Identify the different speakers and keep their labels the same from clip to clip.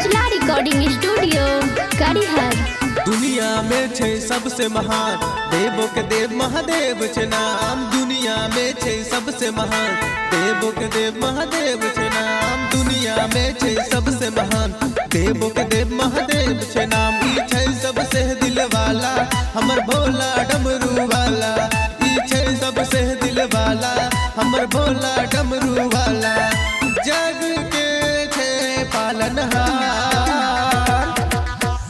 Speaker 1: Mithila recording studio करिहर।
Speaker 2: दुनिया में छे सबसे महान देवो के देव महादेव छे नाम। दुनिया में छे सबसे महान देवो के देव महादेव छे नाम। दुनिया में छे सबसे महान देवो के देव महादेव छे नाम। ई छे सबसे दिल वाला हमर भोला डमरू वाला। ई छे सबसे दिल वाला हमर भोला डमरू वाला। जग के छे पालनहार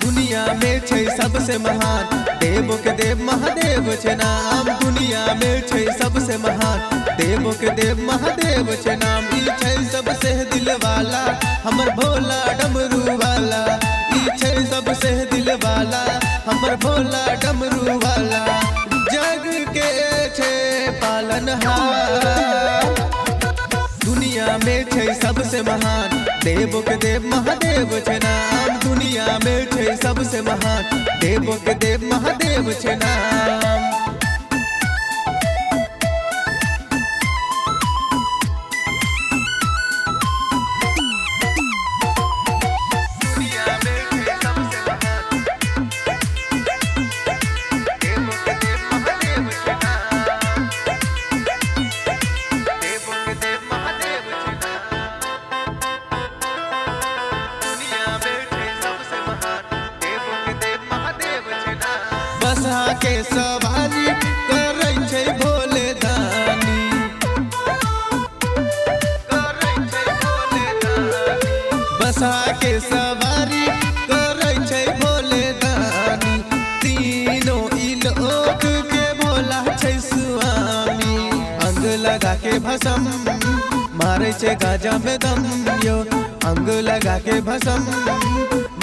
Speaker 2: दुनिया में छे सबसे महान देवो के देव महादेव छे नाम। दुनिया में छे सबसे महान देवो के देव महादेव छे नाम। ई छे सबसे दिल वाला हमर भोला डमरू वाला। ई छे सबसे दिल वाला हमर भोला डमरू वाला। जग के छे पालनहार दुनिया में छे सबसे महान देवो के देव महादेव छे नाम। दुनिया में छे सबसे महान देवो के देव महादेव छे नाम। बसहा के सवारी करै छै भोले दानी। बसहा के सवारी करै छै भोले दानी। तीनों ई लोक के भोला छै स्वामी। अंग लगा के भसम मारे छै गाजा में दम यो। अंग लगा के भसम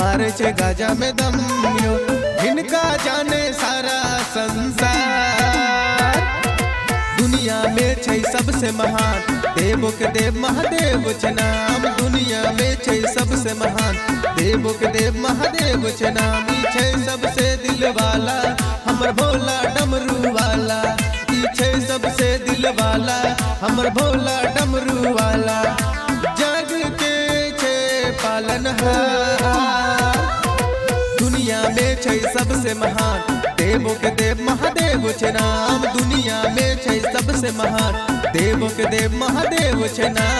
Speaker 2: मारे छै गाजा में दम यो। इनका जाने सारा संसार दुनिया में छे सबसे महान देवो के देव महादेव छे नाम। दुनिया में छे सबसे महान देवो के देव महादेव छे नाम। ई छे सबसे दिल वाला हमर भोला डमरू वाला। ई छे सबसे दिल वाला हमर भोला डमरू वाला। जग के छे पालनहार दुनिया में छे सबसे महान देवो के देव महादेव छे नाम। दुनिया में छे सबसे महान देवो के देव महादेव छे नाम।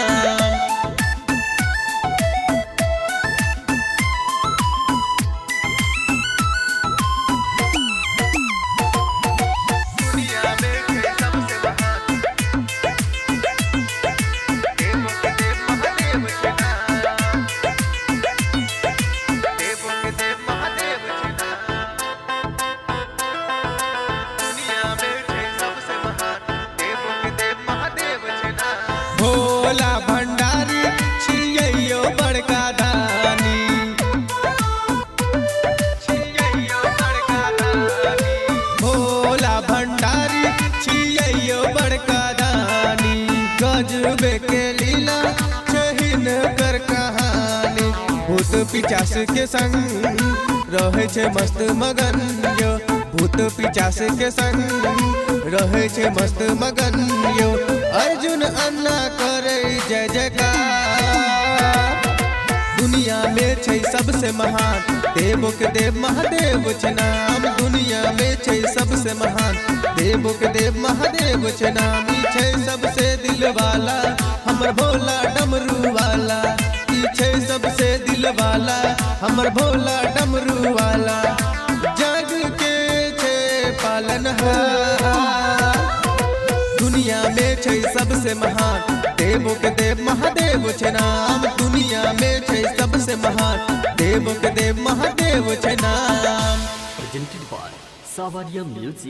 Speaker 2: भोला भंडारी छियैयो बड़का दानी। भोला भंडारी छियैयो बड़का दानी। गजबे के लीला छहिन कर कहानी। भूत पिचास के संग रहे छे मस्त मगन यो। भूत पिचास के संग रहे छे मस्त मगन यो। अर्जुन अन्ना करे जय जयकार दुनिया में छे सबसे महान देवो के देव महादेव छे नाम। दुनिया में छे सबसे महान देवो के देव महादेव छे नाम। ई छे सबसे दिल वाला हमर भोला डमरू वाला। ई छे सबसे दिल वाला हमर भोला डमरू वाला। जग के छे पालनहार दुनिया में छे सबसे महान देवो के देव महादेव छे नाम। दुनिया में छे सबसे महान देवो के देव महादेव छे नाम।
Speaker 3: Presented by Savaria Music.